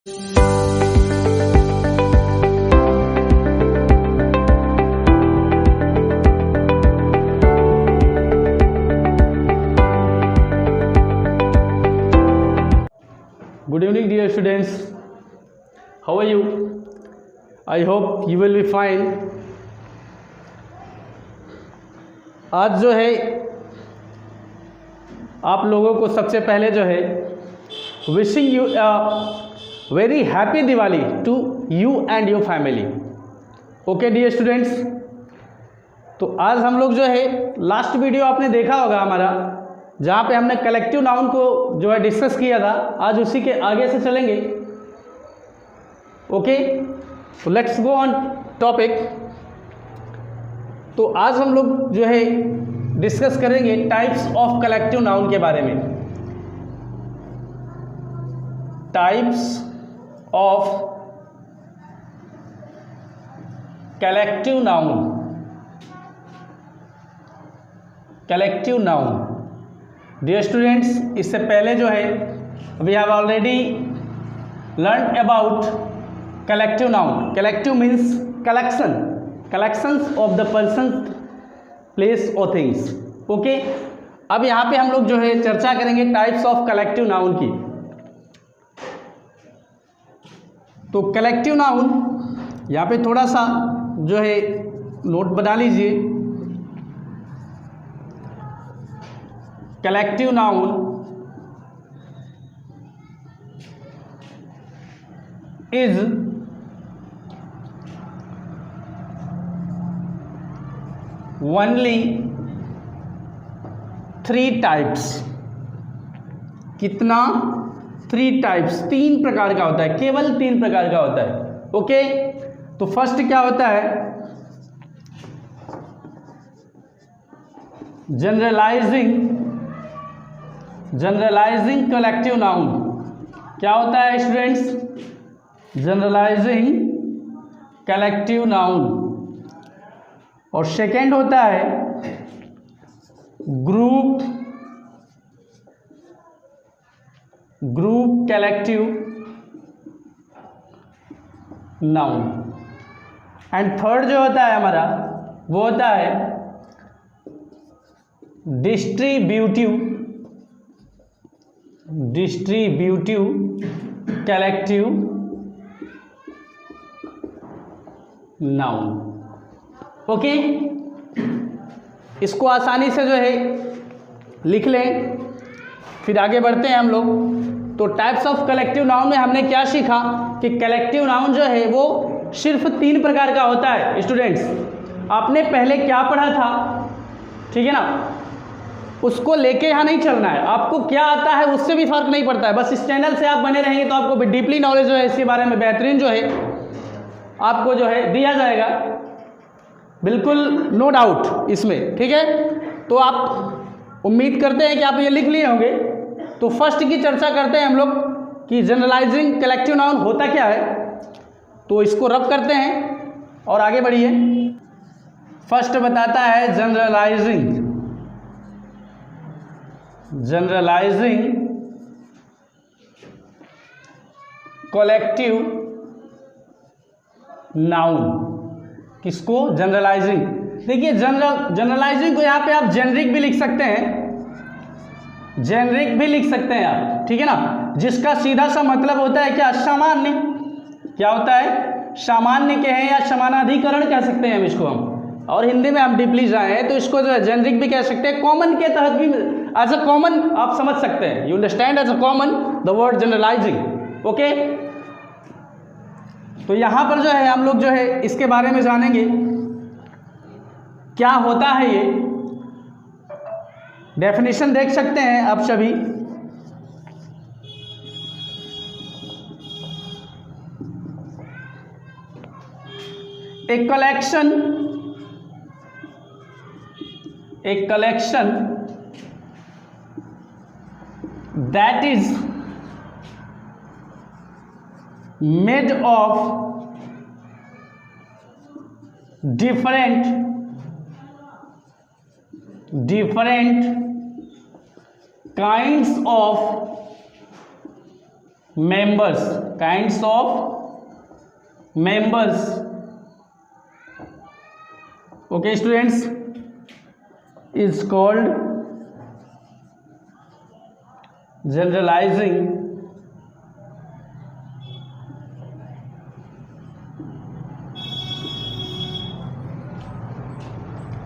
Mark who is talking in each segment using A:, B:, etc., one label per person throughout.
A: Good evening, dear students. How are you? I hope you will be fine. आज जो है आप लोगों को सबसे पहले जो है wishing you a very happy Diwali to you and your family. Okay dear students, तो आज हम लोग जो है लास्ट वीडियो आपने देखा होगा हमारा, जहाँ पे हमने कलेक्टिव नाउन को जो है डिस्कस किया था. आज उसी के आगे से चलेंगे. ओके, तो लेट्स गो ऑन टॉपिक. तो आज हम लोग जो है डिस्कस करेंगे टाइप्स ऑफ कलेक्टिव नाउन के बारे में. Types of collective noun. Collective noun dear students, इससे पहले जो है we have already learn about collective noun. Collective means collection, collections of the person, place और थिंग्स. ओके, अब यहाँ पे हम लोग जो है चर्चा करेंगे टाइप्स ऑफ कलेक्टिव नाउन की. तो कलेक्टिव नाउन यहाँ पे थोड़ा सा जो है नोट बना लीजिए. Collective noun is only 3 types. कितना? 3 टाइप्स. 3 प्रकार का होता है, केवल 3 प्रकार का होता है. ओके, तो फर्स्ट क्या होता है? Generalising collective noun. क्या होता है स्टूडेंट्स? Generalising collective noun. और सेकेंड होता है group collective noun. And third जो होता है हमारा वो होता है डिस्ट्रीब्यूटिव कलेक्टिव नाउन. ओके, इसको आसानी से जो है लिख लें, फिर आगे बढ़ते हैं हम लोग. तो टाइप्स ऑफ कलेक्टिव नाउन में हमने क्या सीखा कि कलेक्टिव नाउन जो है वो सिर्फ 3 प्रकार का होता है. स्टूडेंट्स, आपने पहले क्या पढ़ा था, ठीक है ना, उसको लेके यहाँ नहीं चलना है. आपको क्या आता है उससे भी फर्क नहीं पड़ता है. बस इस चैनल से आप बने रहेंगे तो आपको डीपली नॉलेज जो है इसके बारे में बेहतरीन जो है आपको जो है दिया जाएगा. बिल्कुल नो डाउट इसमें, ठीक है. तो आप उम्मीद करते हैं कि आप ये लिख लिए होंगे. तो फर्स्ट की चर्चा करते हैं हम लोग कि जनरलाइजिंग कलेक्टिव नाउन होता क्या है. तो इसको रब करते हैं और आगे बढ़िए. फर्स्ट बताता है जनरलाइजिंग कलेक्टिव नाउन. किसको? जनरलाइजिंग. देखिए जनरलाइजिंग को यहाँ पे आप जेनरिक भी लिख सकते हैं, जेनरिक भी लिख सकते हैं आप, ठीक है ना, जिसका सीधा सा मतलब होता है क्या? सामान्य. क्या होता है? सामान्य कहें या समानाधिकरण कह सकते हैं हम इसको हम. और हिंदी में हम डीपली जाए तो इसको जो है जेनरिक भी कह सकते हैं. कॉमन के तहत भी एज अ कॉमन आप समझ सकते हैं. You understand as a common the word generalising. Okay, तो यहां पर जो है हम लोग जो है इसके बारे में जानेंगे क्या होता है. ये डेफिनेशन देख सकते हैं आप सभी. A collection that is made of different kinds of members, kinds of members. Okay students, is called generalizing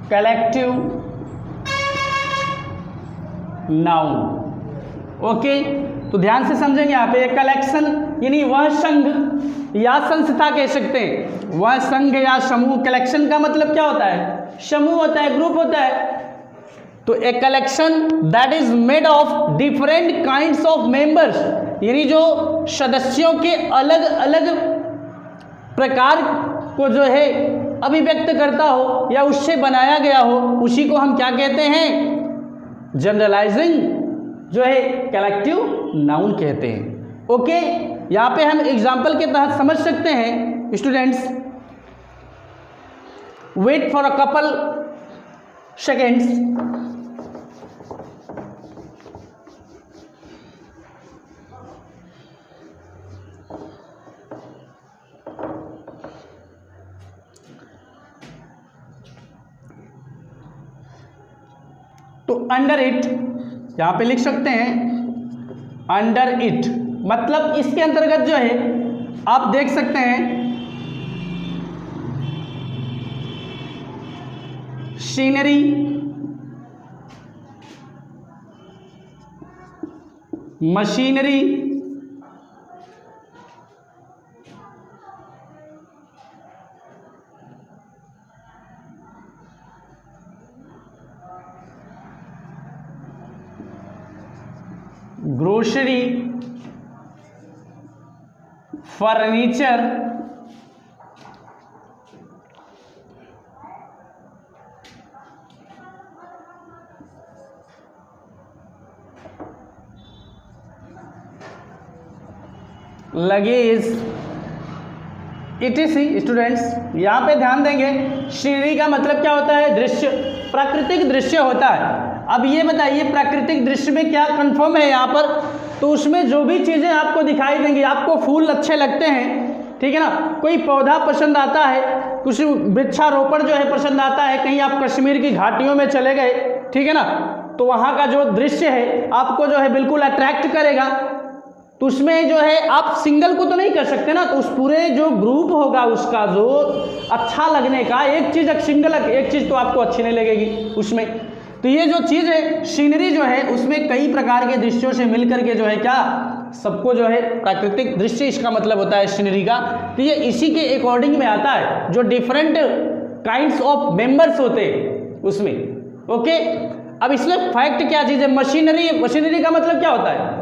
A: collective noun. Okay, तो ध्यान से समझेंगे यहाँ पे कलेक्शन यानी वह संघ या संस्था कह सकते हैं, वह संघ या समूह। कलेक्शन का मतलब क्या होता है? समूह होता है, ग्रुप होता है। तो a collection that is made of different kinds of members, यानी जो सदस्यों के अलग अलग प्रकार को जो है अभिव्यक्त करता हो या उससे बनाया गया हो, उसी को हम क्या कहते हैं? जनरलाइजिंग जो है कलेक्टिव नाउन कहते हैं। ओके, यहाँ पे हम एग्जाम्पल के तहत समझ सकते हैं students. Wait for a couple seconds. तो अंडर इट यहां पे लिख सकते हैं, अंडर इट मतलब इसके अंतर्गत जो है आप देख सकते हैं scenery, machinery, grocery, furniture, luggage, etc.. Students यहाँ पे ध्यान देंगे, सीनरी का मतलब क्या होता है? दृश्य, प्राकृतिक दृश्य होता है। अब ये बताइए प्राकृतिक दृश्य में क्या कंफर्म है यहाँ पर? तो उसमें जो भी चीज़ें आपको दिखाई देंगी, आपको फूल अच्छे लगते हैं, ठीक है ना, कोई पौधा पसंद आता है, कुछ वृक्षारोपण जो है पसंद आता है, कहीं आप कश्मीर की घाटियों में चले गए, ठीक है ना, तो वहाँ का जो दृश्य है आपको जो है बिल्कुल अट्रैक्ट करेगा। तो उसमें जो है आप सिंगल को तो नहीं कर सकते ना, तो उस पूरे जो ग्रुप होगा उसका जो अच्छा लगने का, एक चीज़ सिंगल एक चीज़ तो आपको अच्छी नहीं लगेगी उसमें। तो ये जो चीज़ है सीनरी जो है उसमें कई प्रकार के दृश्यों से मिलकर के जो है क्या सबको जो है प्राकृतिक दृश्य इसका मतलब होता है सीनरी का। तो ये इसी के अकॉर्डिंग में आता है जो डिफरेंट काइंड्स ऑफ मेंबर्स होते हैं उसमें। ओके, अब इसमें फैक्ट क्या चीज़ है? मशीनरी, मशीनरी का मतलब क्या होता है?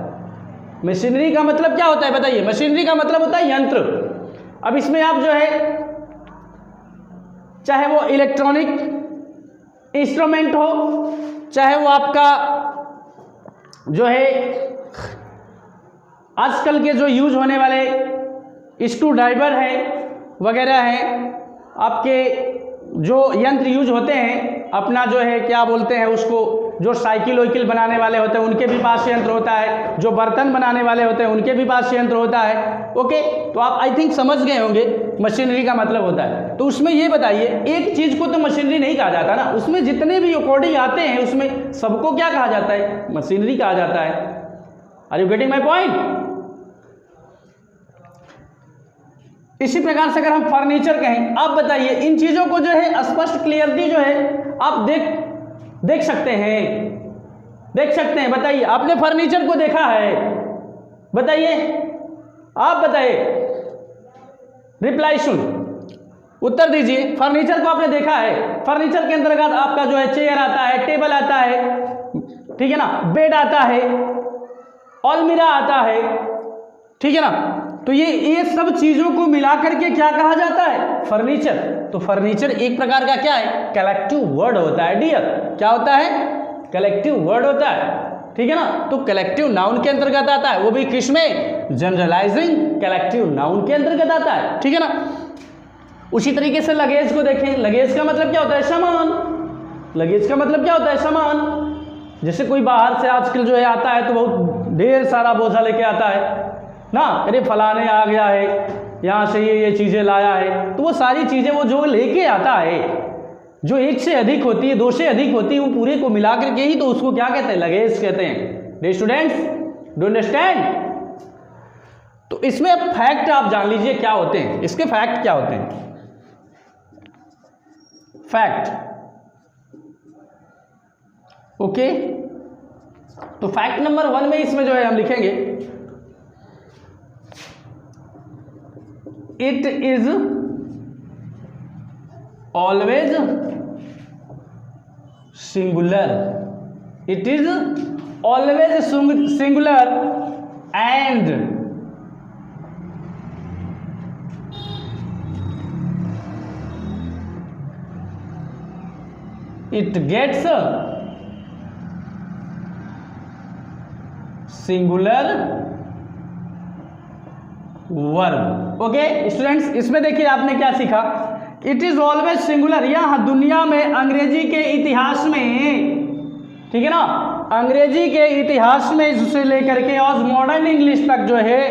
A: मशीनरी का मतलब क्या होता है बताइए? मशीनरी का मतलब होता है यंत्र। अब इसमें आप जो है चाहे वो इलेक्ट्रॉनिक इंस्ट्रूमेंट हो, चाहे वो आपका जो है आजकल के जो यूज होने वाले स्क्रू ड्राइवर है वगैरह हैं, आपके जो यंत्र यूज होते हैं, अपना जो है क्या बोलते हैं उसको, जो साइकिल वाइकिल बनाने वाले होते हैं उनके भी पास यंत्र होता है, जो बर्तन बनाने वाले होते हैं उनके भी पास यंत्र होता है। ओके, तो आप आई थिंक समझ गए होंगे मशीनरी का मतलब होता है। तो उसमें ये बताइए, एक चीज़ को तो मशीनरी नहीं कहा जाता ना, उसमें जितने भी अकॉर्डिंग आते हैं उसमें सबको क्या कहा जाता है? मशीनरी कहा जाता है। Are you getting my point? इसी प्रकार से अगर हम फर्नीचर कहें, आप बताइए इन चीज़ों को जो है स्पष्ट क्लियरिटी जो है आप देख सकते हैं, देख सकते हैं। बताइए आपने फर्नीचर को देखा है? बताइए, आप बताइए, रिप्लाई सुन, उत्तर दीजिए। फर्नीचर को आपने देखा है? फर्नीचर के अंतर्गत आपका जो है चेयर आता है, टेबल आता है, ठीक है ना, बेड आता है, अलमीरा आता है, ठीक है ना। तो ये सब चीजों को मिला करके क्या कहा जाता है? फर्नीचर। तो फर्नीचर एक प्रकार का क्या है? कलेक्टिव वर्ड होता है डियर। क्या होता है? कलेक्टिव वर्ड होता है, ठीक है ना। तो कलेक्टिव नाउन के अंतर्गत आता है, वो भी किसमें? जनरलाइजिंग कलेक्टिव नाउन के अंतर्गत आता है, ठीक है ना। उसी तरीके से लगेज को देखें। लगेज का मतलब क्या होता है? सामान। लगेज का मतलब क्या होता है? सामान। जैसे कोई बाहर से आजकल जो है आता है तो बहुत ढेर सारा बोझा लेके आता है, ना, अरे फलाने आ गया है यहाँ से ये चीज़ें लाया है, तो वो सारी चीज़ें वो जो लेके आता है, जो एक से अधिक होती है, दो से अधिक होती है, वो पूरे को मिला करके ही तो उसको क्या कहते हैं, लगेज कहते हैं। Day students, do understand? तो इसमें अब फैक्ट आप जान लीजिए क्या होते हैं, इसके फैक्ट क्या होते हैं। Fact, okay. तो फैक्ट नंबर 1 में इसमें जो है हम लिखेंगे it is always singular, it is always singular and it gets singular verb। Okay students, इसमें देखिए आपने क्या सीखा, इट इज ऑलवेज सिंगुलर। यह दुनिया में अंग्रेजी के इतिहास में, ठीक है ना, अंग्रेजी के इतिहास में से लेकर के और मॉडर्न इंग्लिश तक जो है,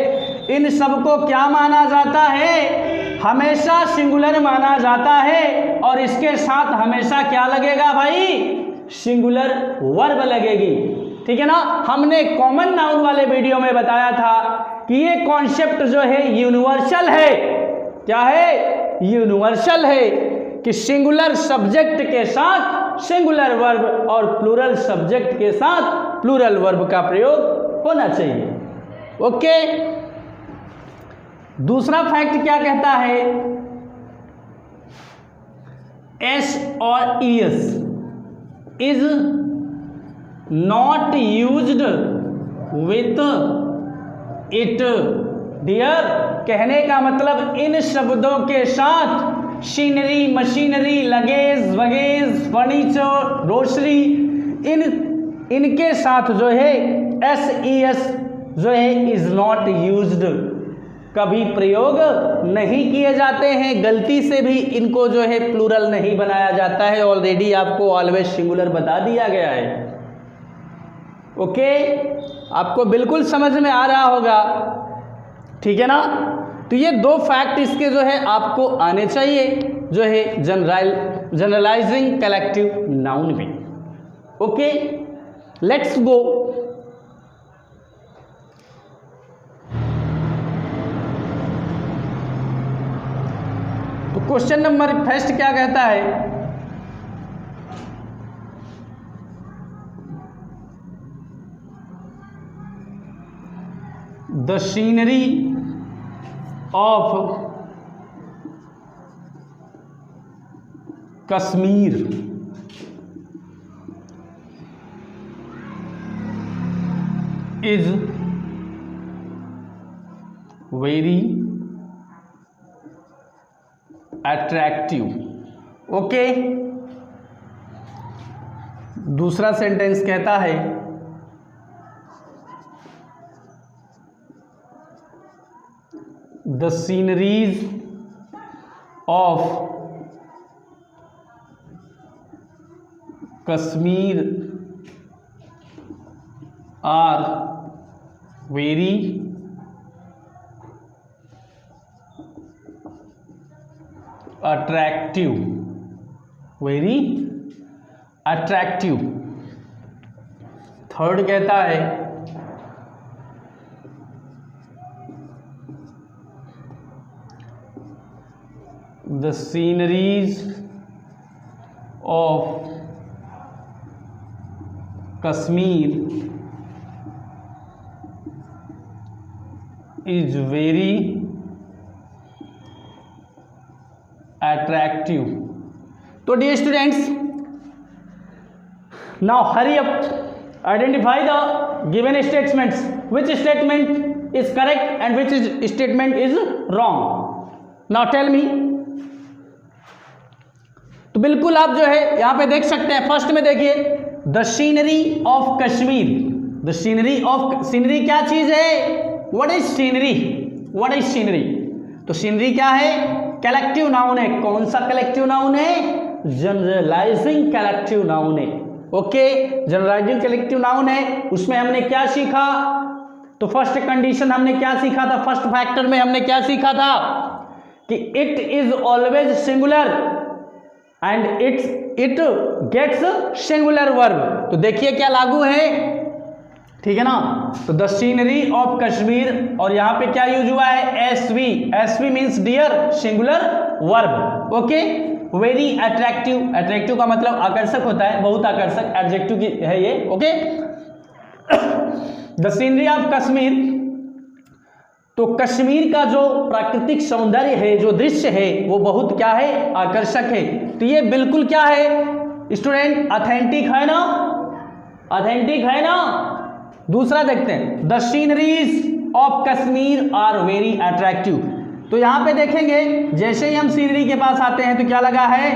A: इन सबको क्या माना जाता है, हमेशा सिंगुलर माना जाता है। और इसके साथ हमेशा क्या लगेगा भाई, सिंगुलर वर्ब लगेगी, ठीक है ना। हमने कॉमन नाउन वाले वीडियो में बताया था कि ये कॉन्सेप्ट जो है यूनिवर्सल है। क्या है, यूनिवर्सल है कि सिंगुलर सब्जेक्ट के साथ सिंगुलर वर्ब और प्लूरल सब्जेक्ट के साथ प्लूरल वर्ब का प्रयोग होना चाहिए। ओके, दूसरा फैक्ट क्या कहता है, एस और ES is not used with it. Dear, कहने का मतलब इन शब्दों के साथ scenery, machinery, luggage, baggage, furniture, grocery, इनके साथ जो है एस ई एस जो है इज नॉट यूज्ड, कभी प्रयोग नहीं किए जाते हैं। गलती से भी इनको जो है प्लूरल नहीं बनाया जाता है। ऑलरेडी आपको ऑलवेज सिंगुलर बता दिया गया है। ओके, आपको बिल्कुल समझ में आ रहा होगा, ठीक है ना। तो ये दो फैक्ट इसके जो है आपको आने चाहिए, जो है जनरलाइजिंग कलेक्टिव नाउन में। Okay, let's go. तो क्वेश्चन नंबर फर्स्ट क्या कहता है, the scenery of Kashmir is very attractive. Okay, दूसरा सेंटेंस कहता है the sceneries of Kashmir are very attractive, very attractive. Third कहता है the sceneries of Kashmir is very attractive. तो dear students, now hurry up, identify the given statements, which statement is correct and which statement is wrong. Now tell me. तो बिल्कुल आप जो है यहां पे देख सकते हैं, फर्स्ट में देखिए the scenery of Kashmir. The scenery of, scenery क्या चीज है, what is scenery, what is scenery. तो सीनरी क्या है, कलेक्टिव नाउन है। कौन सा कलेक्टिव नाउन है, जनरलाइजिंग कलेक्टिव नाउन है। ओके, जनरलाइजिंग कलेक्टिव नाउन है। उसमें हमने क्या सीखा तो फर्स्ट कंडीशन हमने क्या सीखा था, फर्स्ट फैक्टर में हमने क्या सीखा था कि it is always singular and it gets singular verb. तो देखिए क्या लागू है, ठीक है ना। तो द सीनरी ऑफ कश्मीर, और यहां पे क्या यूज हुआ है, SV. SV means dear, singular verb. Okay, very attractive, attractive का मतलब आकर्षक होता है, बहुत आकर्षक, एडजेक्टिव की है ये। Okay, the scenery of Kashmir, तो कश्मीर का जो प्राकृतिक सौंदर्य है, जो दृश्य है, वो बहुत क्या है, आकर्षक है। तो ये बिल्कुल क्या है स्टूडेंट, ऑथेंटिक है ना, ऑथेंटिक है ना। दूसरा देखते हैं, the sceneries of Kashmir are very attractive. तो यहां पे देखेंगे जैसे ही हम सीनरी के पास आते हैं तो क्या लगा है,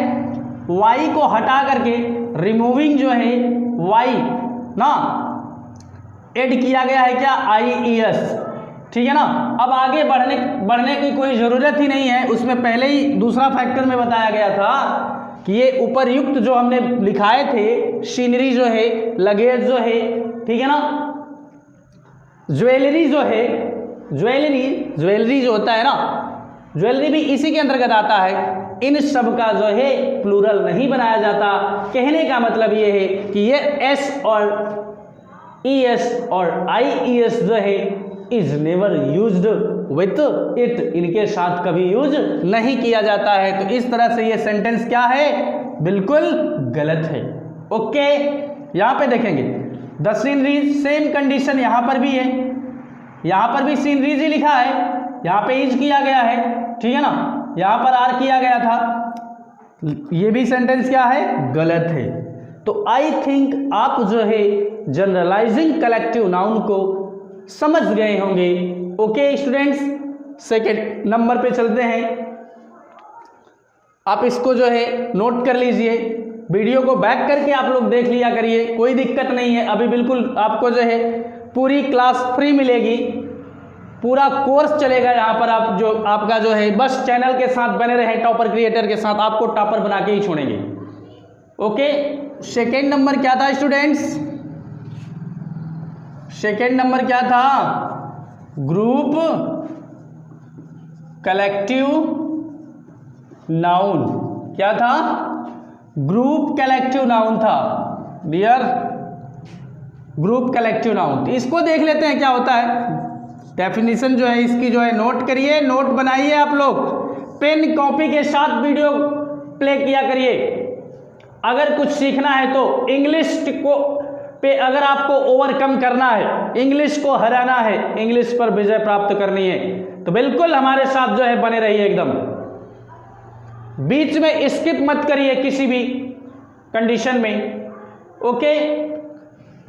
A: वाई को हटा करके रिमूविंग जो है वाई ना, एड किया गया है क्या, IES, ठीक है ना। अब आगे बढ़ने की कोई जरूरत ही नहीं है, उसमें पहले ही दूसरा फैक्टर में बताया गया था कि ये उपर्युक्त जो हमने लिखाए थे, सीनरी जो है, लगेज जो है, ठीक है ना, ज्वेलरी जो है, ज्वेलरी जो होता है ना, ज्वेलरी भी इसी के अंतर्गत आता है। इन सब का जो है प्लूरल नहीं बनाया जाता। कहने का मतलब ये है कि ये एस और ES और IES जो है is never used with it, इनके साथ कभी यूज नहीं किया जाता है। तो इस तरह से ये सेंटेंस क्या है, बिल्कुल गलत है। ओके, यहां पे देखेंगे द सीनरीज, सेम कंडीशन यहां पर भी है, यहां पर भी सीनरीज ही लिखा है, यहां पे इज किया गया है, ठीक है ना, यहां पर आर किया गया था, ये भी सेंटेंस क्या है, गलत है। तो आई थिंक आप जो है जनरलाइजिंग कलेक्टिव नाउन को समझ गए होंगे। ओके स्टूडेंट्स, सेकेंड नंबर पे चलते हैं। आप इसको जो है नोट कर लीजिए, वीडियो को बैक करके आप लोग देख लिया करिए, कोई दिक्कत नहीं है। अभी बिल्कुल आपको जो है पूरी क्लास फ्री मिलेगी, पूरा कोर्स चलेगा यहाँ पर। आप जो आपका जो है बस चैनल के साथ बने रहे, टॉपर क्रिएटर के साथ, आपको टॉपर बना के ही छोड़ेंगे। ओके, सेकेंड नंबर क्या था स्टूडेंट्स, सेकेंड नंबर क्या था, ग्रुप कलेक्टिव नाउन। क्या था, ग्रुप कलेक्टिव नाउन था डियर, ग्रुप कलेक्टिव नाउन। इसको देख लेते हैं क्या होता है। डेफिनेशन जो है इसकी जो है नोट करिए, नोट बनाइए आप लोग, पेन कॉपी के साथ वीडियो प्ले किया करिए। अगर कुछ सीखना है तो इंग्लिश को पे अगर आपको ओवरकम करना है, इंग्लिश को हराना है, इंग्लिश पर विजय प्राप्त करनी है, तो बिल्कुल हमारे साथ जो है बने रहिए एकदम। बीच में स्किप मत करिए किसी भी कंडीशन में। ओके,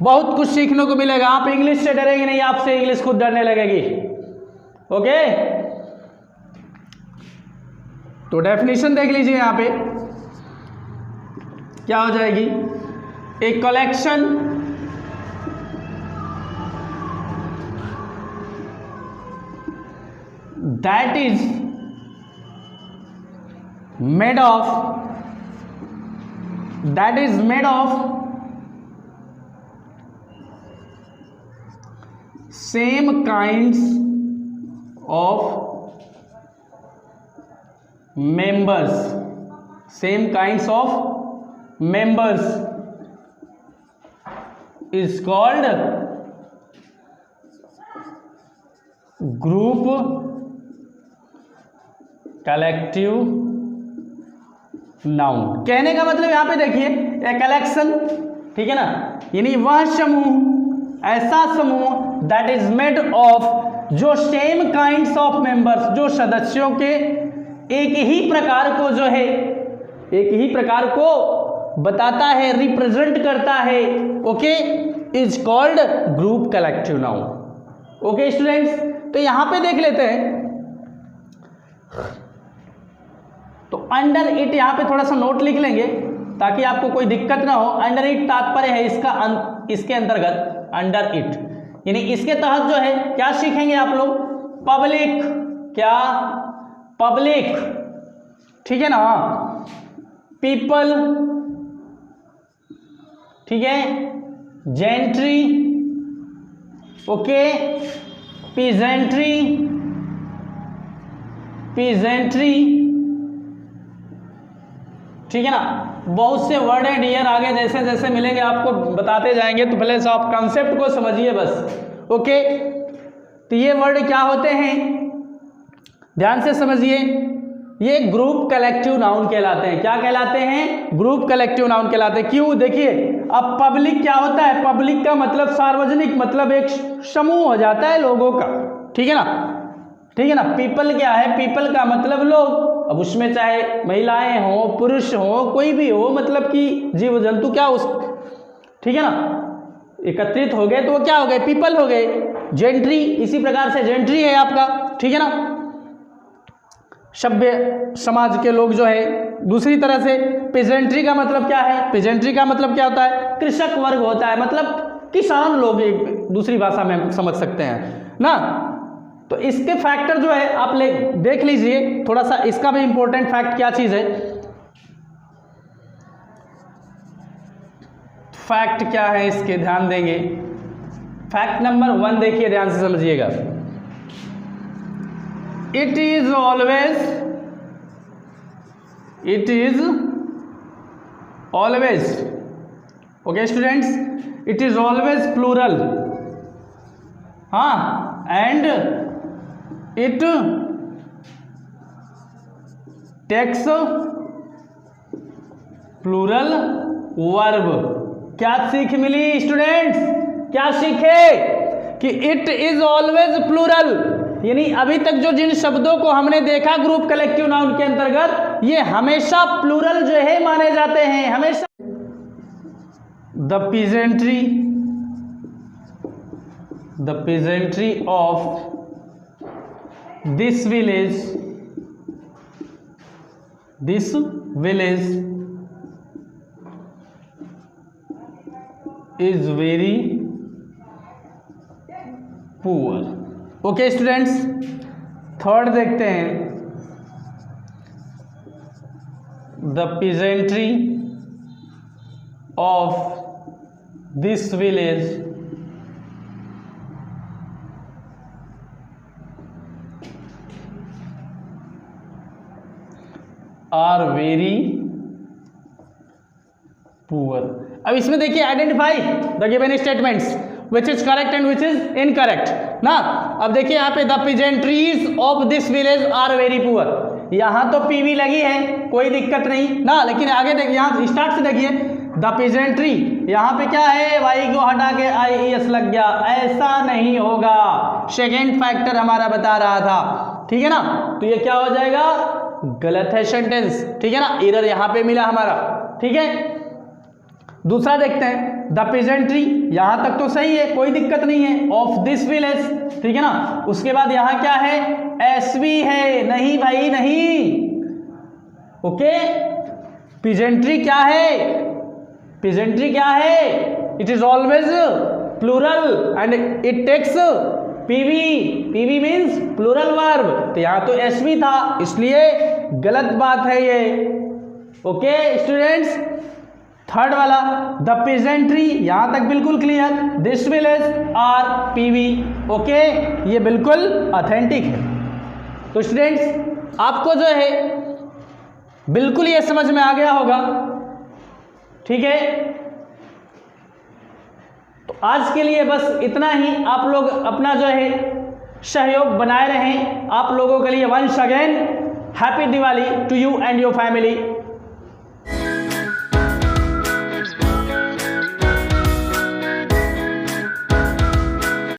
A: बहुत कुछ सीखने को मिलेगा। आप इंग्लिश से डरेंगे नहीं, आपसे इंग्लिश खुद डरने लगेगी। ओके, तो डेफिनेशन देख लीजिए यहां पे क्या हो जाएगी, a collection that is made of same kinds of members, same kinds of members is called group collective noun। कहने का मतलब यहां पे देखिए ए कलेक्शन, ठीक है ना, यानी वह समूह, ऐसा समूह दैट इज मेड ऑफ, जो सेम काइंड्स ऑफ मेंबर्स, जो सदस्यों के एक ही प्रकार को जो है, एक ही प्रकार को बताता है, रिप्रेजेंट करता है। Okay, is called group collective noun. Okay students, तो यहां पे देख लेते हैं। तो अंडर इट यहां पे थोड़ा सा नोट लिख लेंगे ताकि आपको कोई दिक्कत ना हो। अंडर इट तात्पर्य है इसका इसके अंतर्गत, अंडर इट यानी इसके तहत जो है क्या सीखेंगे आप लोग, पब्लिक, क्या, पब्लिक, ठीक है ना, पीपल, ठीक है, जेंट्री, ओके, पीजेंट्री, ठीक है ना। बहुत से वर्ड हैं डियर, आगे जैसे जैसे मिलेंगे आपको बताते जाएंगे, तो पहले से आप कॉन्सेप्ट को समझिए बस। ओके, तो ये वर्ड क्या होते हैं, ध्यान से समझिए। ये ग्रुप कलेक्टिव नाउन कहलाते हैं। क्या कहलाते हैं? ग्रुप कलेक्टिव नाउन कहलाते हैं। क्यों? देखिए, अब पब्लिक क्या होता है? पब्लिक का मतलब सार्वजनिक, मतलब एक समूह हो जाता है लोगों का, ठीक है ना, ठीक है ना। पीपल क्या है? पीपल का मतलब लोग। अब उसमें चाहे महिलाएं हो, पुरुष हो, कोई भी हो, मतलब कि जीव जंतु क्या उस, ठीक है ना, एकत्रित हो गए तो वो क्या हो गए? पीपल हो गए। जेंट्री, इसी प्रकार से जेंट्री है आपका, ठीक है ना, सभ्य समाज के लोग जो है। दूसरी तरह से पेजेंट्री का मतलब क्या है? पेजेंट्री का मतलब क्या होता है? कृषक वर्ग होता है, मतलब किसान लोग, एक दूसरी भाषा में हम समझ सकते हैं ना। तो इसके फैक्टर जो है आप देख लीजिए थोड़ा सा, इसका भी इंपॉर्टेंट फैक्ट क्या चीज है, फैक्ट क्या है इसके, ध्यान देंगे। फैक्ट नंबर 1 देखिए, ध्यान से समझिएगा। It is always okay students, it is always plural, हाँ, and it takes plural verb. क्या सीख मिली स्टूडेंट्स? क्या सीखे? कि इट इज ऑलवेज प्लूरल, यानी अभी तक जो जिन शब्दों को हमने देखा ग्रुप कलेक्टिव नाउन के अंतर्गत, ये हमेशा प्लूरल जो है माने जाते हैं, हमेशा। The peasantry of this village is very poor। Okay students, third देखते हैं। The peasantry of this village are very poor। अब इसमें देखिए, identify the given statements which is correct and which is incorrect ना। अब देखिए यहाँ पे the peasantries of this village are very poor, यहाँ तो पीवी लगी है, कोई दिक्कत नहीं ना, लेकिन आगे देखिए, यहाँ स्टार्ट से देखिए, द peasantry, यहाँ पे क्या है? वाई को हटा के IES लग गया, ऐसा नहीं होगा। सेकेंड फैक्टर हमारा बता रहा था, ठीक है ना, तो ये क्या हो जाएगा? गलत है सेंटेंस, ठीक है ना, एरर यहाँ पे मिला हमारा, ठीक है। दूसरा देखते हैं, द peasantry, यहां तक तो सही है, कोई दिक्कत नहीं है, ऑफ दिस विलेज, ठीक है ना। उसके बाद यहां क्या है? SV है, नहीं भाई नहीं, ओके। peasantry क्या है? peasantry क्या है? It is always plural and it takes PV means plural verb, तो यहां तो SV था, इसलिए गलत बात है ये, ओके स्टूडेंट्स। थर्ड वाला, द peasantry, यहां तक बिल्कुल clear, this village are PV, okay, ये बिल्कुल ऑथेंटिक है। तो स्टूडेंट्स, आपको जो है बिल्कुल ये समझ में आ गया होगा, ठीक है। तो आज के लिए बस इतना ही। आप लोग अपना जो है सहयोग बनाए रहें। आप लोगों के लिए once again happy Diwali to you and your family.